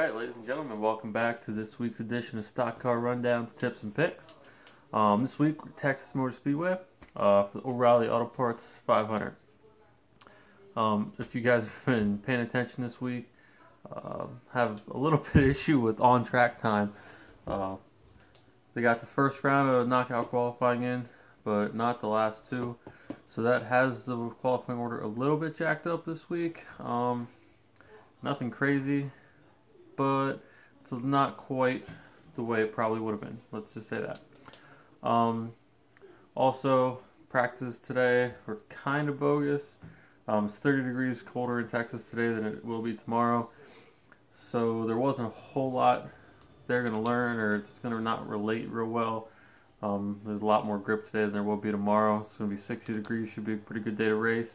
Alright, ladies and gentlemen, welcome back to this week's edition of Stockcar Rundowns, Tips, and Picks. This week, Texas Motor Speedway for the O'Reilly Auto Parts 500. If you guys have been paying attention this week, have a little bit of issue with on-track time. They got the first round of knockout qualifying in, but not the last two. So that has the qualifying order a little bit jacked up this week. Nothing crazy, but it's not quite the way it probably would have been. Let's just say that. Also, practice today were kind of bogus. It's 30 degrees colder in Texas today than it will be tomorrow. So there wasn't a whole lot they're going to learn, or it's going to not relate real well. There's a lot more grip today than there will be tomorrow. It's going to be 60 degrees. Should be a pretty good day to race.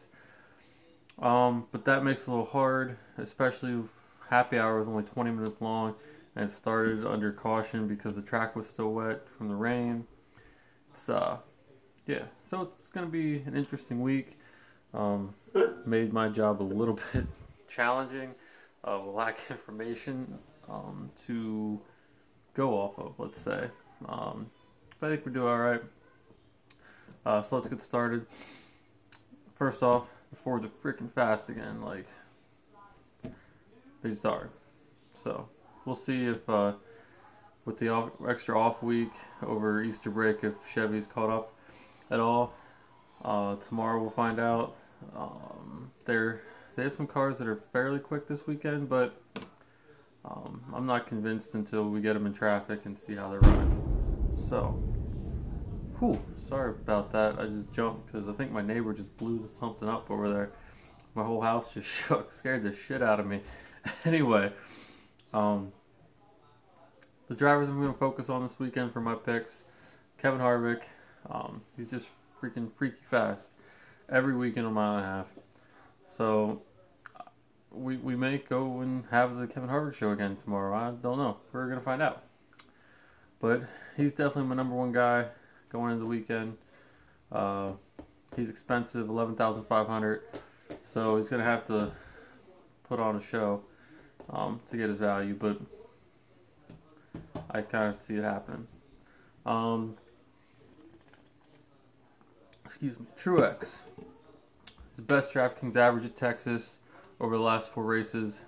But that makes it a little hard, especially happy hour was only 20 minutes long and it started under caution because the track was still wet from the rain. It's yeah, so it's going to be an interesting week. Made my job a little bit challenging, lack of information to go off of, let's say. But I think we do alright. So let's get started. First off, the Fords are freaking fast again, like, they just are. So, we'll see if, with the extra off week over Easter break, if Chevy's caught up at all. Tomorrow we'll find out. They have some cars that are fairly quick this weekend, but I'm not convinced until we get them in traffic and see how they're running. So, whew, sorry about that. I just jumped because I think my neighbor just blew something up over there. My whole house just shook, scared the shit out of me. Anyway, the drivers I'm going to focus on this weekend for my picks: Kevin Harvick. He's just freaking freaky fast every weekend, a mile and a half. So we may go and have the Kevin Harvick show again tomorrow. I don't know. We're going to find out. But he's definitely my number one guy going into the weekend. He's expensive, $11,500, so he's going to have to put on a show to get his value, but I kind of see it happening. Excuse me. Truex. He's the best Draftkings average at Texas over the last 4 races.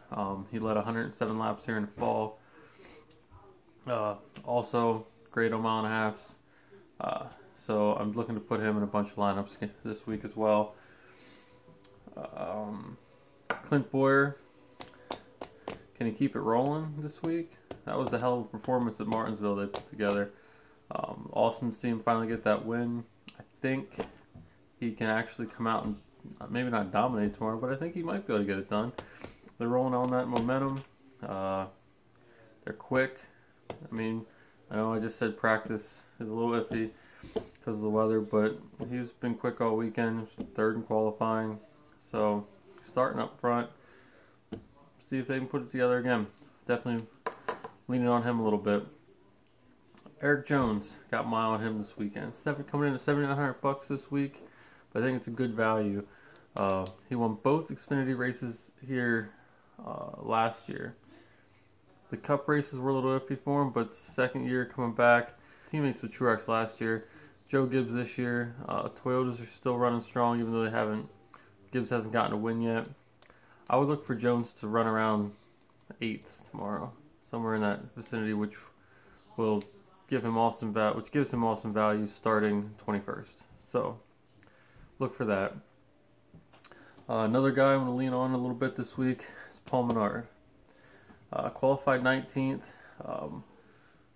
He led 107 laps here in the fall. Also, great on mile and a halves. So I'm looking to put him in a bunch of lineups this week as well. Clint Boyer, can he keep it rolling this week? That was a hell of a performance at Martinsville they put together. Awesome to see him finally get that win. I think he can actually come out and maybe not dominate tomorrow, but I think he might be able to get it done. They're rolling on that momentum. They're quick. I mean, I know I just said practice is a little iffy because of the weather, but he's been quick all weekend. Third in qualifying. So, starting up front. See if they can put it together again. Definitely leaning on him a little bit. Eric Jones, got my eye on him this weekend. Coming in at $7,900 this week, but I think it's a good value. He won both Xfinity races here last year. The Cup races were a little iffy for him, but second year coming back. Teammates with Truex last year. Joe Gibbs this year. Toyotas are still running strong, even though Gibbs hasn't gotten a win yet. I would look for Jones to run around 8th tomorrow, somewhere in that vicinity, which will give him awesome gives him awesome value starting 21st. So look for that. Another guy I'm going to lean on a little bit this week is Paul Menard. Qualified 19th,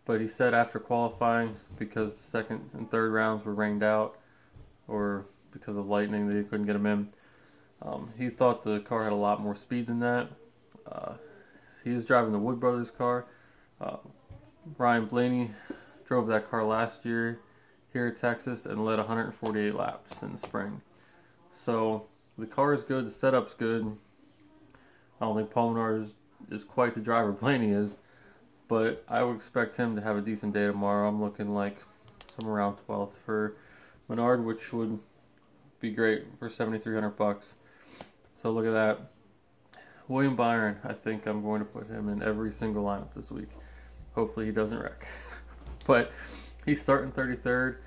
but he said after qualifying, because the second and third rounds were rained out, or because of lightning, they couldn't get him in. He thought the car had a lot more speed than that. He was driving the Wood Brothers car. Ryan Blaney drove that car last year here at Texas and led 148 laps in the spring. So the car is good, the setup's good. I don't think Paul Menard is quite the driver Blaney is, but I would expect him to have a decent day tomorrow. I'm looking like somewhere around 12th for Menard, which would be great for $7,300. So look at that. William Byron, I think I'm going to put him in every single lineup this week. Hopefully he doesn't wreck. But he's starting 33rd.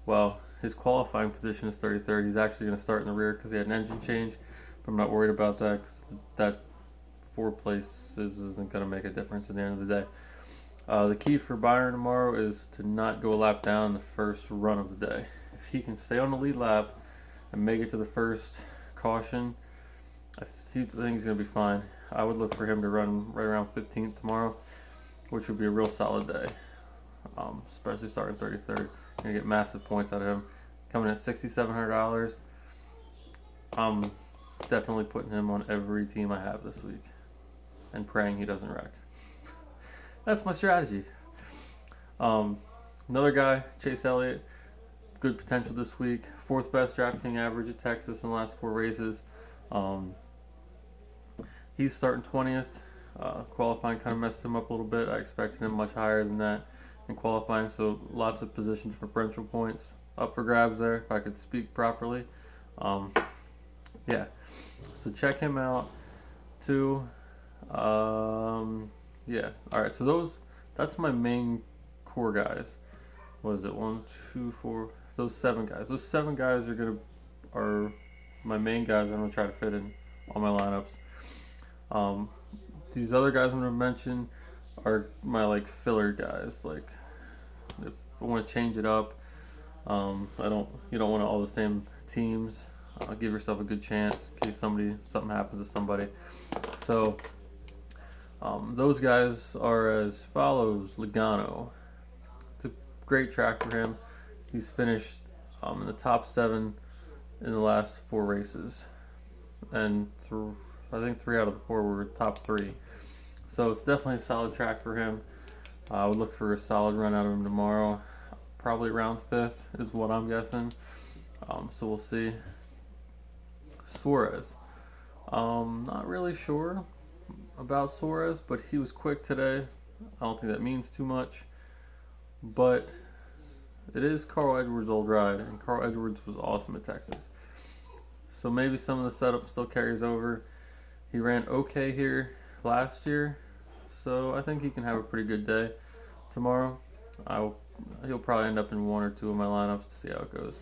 Well, his qualifying position is 33rd. He's actually going to start in the rear because he had an engine change. But I'm not worried about that because that 4 places isn't going to make a difference at the end of the day. The key for Byron tomorrow is to not go a lap down the first run of the day. If he can stay on the lead lap and make it to the first caution, I think he's going to be fine. I would look for him to run right around 15th tomorrow, which would be a real solid day, especially starting 33rd. You're going to get massive points out of him. Coming at $6,700, I'm definitely putting him on every team I have this week and praying he doesn't wreck. That's my strategy. Another guy, Chase Elliott, good potential this week. 4th best Draftkings average at Texas in the last 4 races. He's starting 20th. Qualifying kind of messed him up a little bit. I expected him much higher than that in qualifying, so lots of position differential points up for grabs there, if I could speak properly. Yeah, so check him out too. Yeah, alright, so that's my main core guys. What is it? 1, 2, 4, those 7 guys. Those 7 guys are my main guys I'm gonna try to fit in all my lineups. These other guys I'm gonna mention are my like filler guys. Like if I want to change it up, you don't want all the same teams. Give yourself a good chance in case something happens to somebody. So those guys are as follows. Logano. It's a great track for him. He's finished in the top 7 in the last 4 races, and I think 3 out of the 4 were top 3. So it's definitely a solid track for him. I would look for a solid run out of him tomorrow. Probably around 5th is what I'm guessing. So we'll see. Suarez. Not really sure about Suarez, but he was quick today. I don't think that means too much. But it is Carl Edwards' old ride, and Carl Edwards was awesome at Texas. So maybe some of the setup still carries over. He ran okay here last year, so I think he can have a pretty good day tomorrow. He'll probably end up in 1 or 2 of my lineups to see how it goes.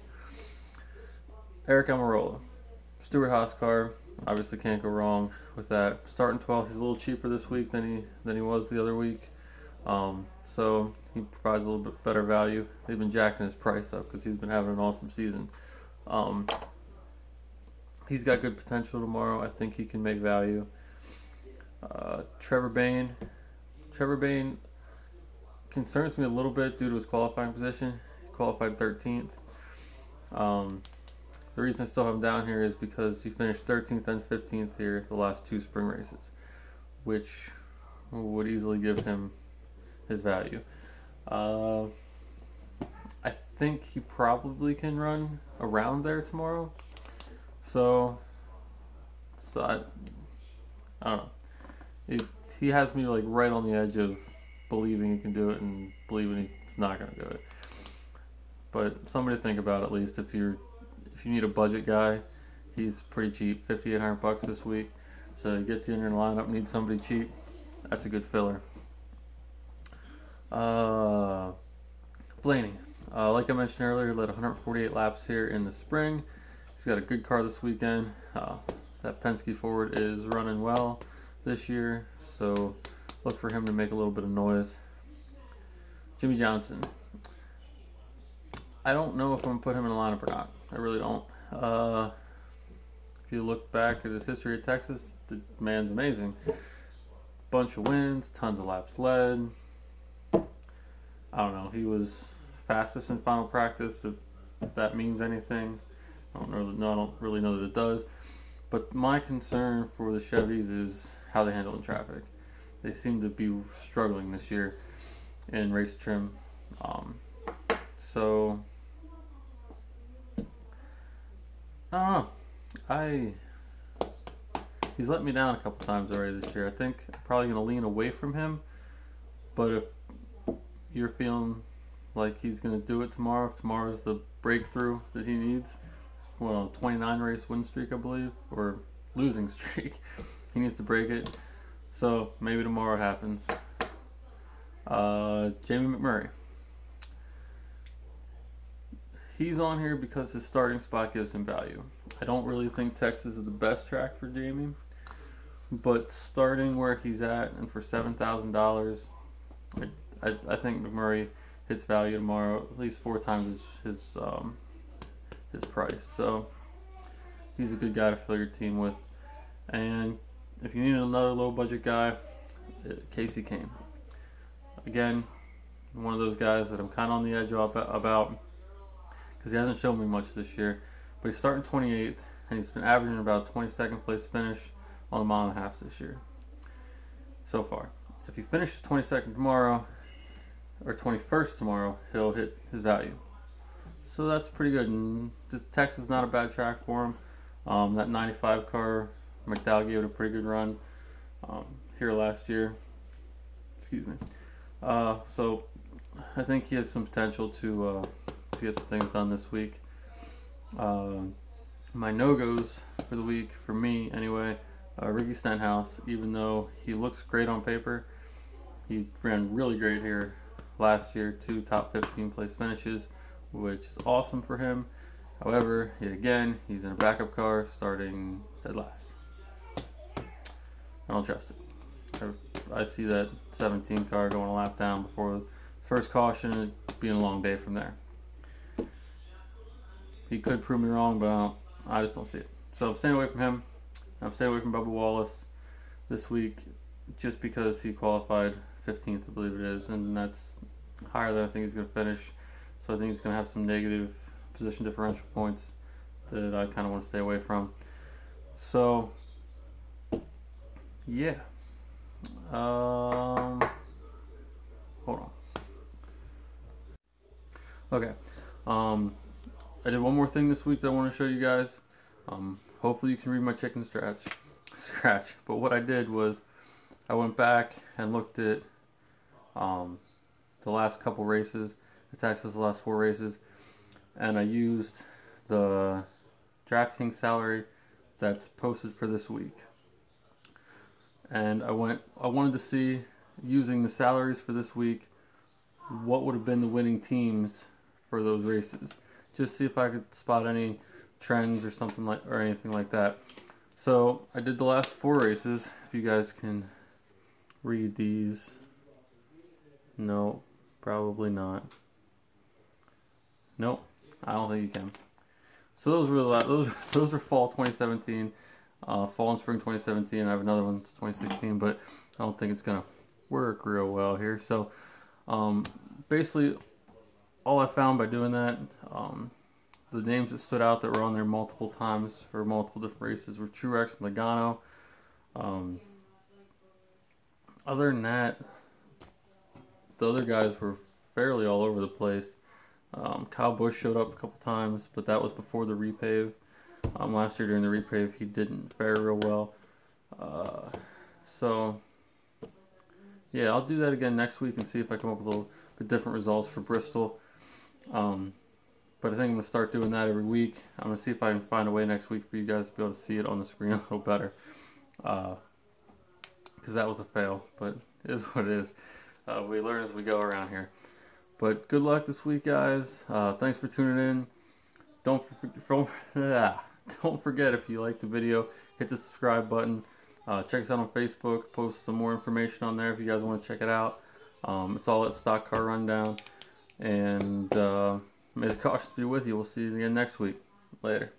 Eric Almirola. Stewart Haas car, obviously can't go wrong with that. Starting 12th, he's a little cheaper this week than he was the other week. So he provides a little bit better value. They've been jacking his price up because he's been having an awesome season. He's got good potential tomorrow. I think he can make value. Trevor Bayne. Trevor Bayne concerns me a little bit due to his qualifying position. He qualified 13th. The reason I still have him down here is because he finished 13th and 15th here the last 2 spring races, which would easily give him his value. I think he probably can run around there tomorrow. So I don't know. He has me like right on the edge of believing he can do it and believing he's not going to do it. But somebody to think about at least if you need a budget guy. He's pretty cheap, $5,800 this week. So you get you in your lineup, need somebody cheap. That's a good filler. Blaney. Like I mentioned earlier, led 148 laps here in the spring. He's got a good car this weekend. That Penske Ford is running well this year, so look for him to make a little bit of noise. Jimmy Johnson. I don't know if I'm going to put him in a lineup or not. I really don't. If you look back at his history at Texas, the man's amazing. Bunch of wins, tons of laps led. I don't know. He was fastest in final practice, if that means anything. I don't really know that it does. But my concern for the Chevys is how they handle in traffic. They seem to be struggling this year in race trim. So I don't know. He's let me down a couple times already this year. I think I'm probably going to lean away from him. But if you're feeling like he's going to do it tomorrow, if tomorrow's the breakthrough that he needs, a 29 race win streak, I believe, or losing streak. He needs to break it. So maybe tomorrow it happens. Jamie McMurray. He's on here because his starting spot gives him value. I don't really think Texas is the best track for Jamie, but starting where he's at and for $7,000, I think McMurray hits value tomorrow at least 4 times his price. So he's a good guy to fill your team with. And if you need another low budget guy, Casey Kane. Again, one of those guys that I'm kind of on the edge about because he hasn't shown me much this year. But he's starting 28th, and he's been averaging about a 22nd place finish on the mile and a half this year so far. If he finishes 22nd tomorrow, or 21st tomorrow, he'll hit his value. So that's pretty good. And Texas is not a bad track for him. That 95 car, McDowell gave it a pretty good run here last year. Excuse me. So I think he has some potential to get some things done this week. My no-goes for the week, for me anyway, Ricky Stenhouse. Even though he looks great on paper, he ran really great here last year. 2 top 15 place finishes, which is awesome for him. However, yet again, he's in a backup car starting dead last. I don't trust it. I see that 17 car going a lap down before the first caution, it being a long day from there. He could prove me wrong, but I just don't see it. So I'm staying away from him. I'm staying away from Bubba Wallace this week just because he qualified 15th, I believe it is, and that's higher than I think he's going to finish. So I think he's going to have some negative position differential points that I kind of want to stay away from. So, yeah. Hold on. Okay. I did one more thing this week that I want to show you guys. Hopefully you can read my chicken scratch. But what I did was I went back and looked at the last couple races. It's actually the last 4 races. And I used the Draftkings salary that's posted for this week. And I wanted to see, using the salaries for this week, what would have been the winning teams for those races. Just see if I could spot any trends or something like, or anything like that. So I did the last 4 races. If you guys can read these. No, probably not. Nope, I don't think you can. So those were those were fall 2017, fall and spring 2017. I have another one, it's 2016, but I don't think it's gonna work real well here. So basically, all I found by doing that, the names that stood out that were on there multiple times for multiple different races were Truex and Logano. Other than that, the other guys were fairly all over the place. Kyle Busch showed up a couple times, but that was before the repave. Last year during the repave, he didn't fare real well. So, yeah, I'll do that again next week and see if I come up with a little bit different results for Bristol. But I think I'm going to start doing that every week. I'm going to see if I can find a way next week for you guys to be able to see it on the screen a little better. Because that was a fail, but it is what it is. We learn as we go around here. But good luck this week, guys. Thanks for tuning in. Don't forget, if you like the video, hit the subscribe button. Check us out on Facebook. Post some more information on there if you guys want to check it out. It's all at Stockcar Rundown. And may the cautions be with you. We'll see you again next week. Later.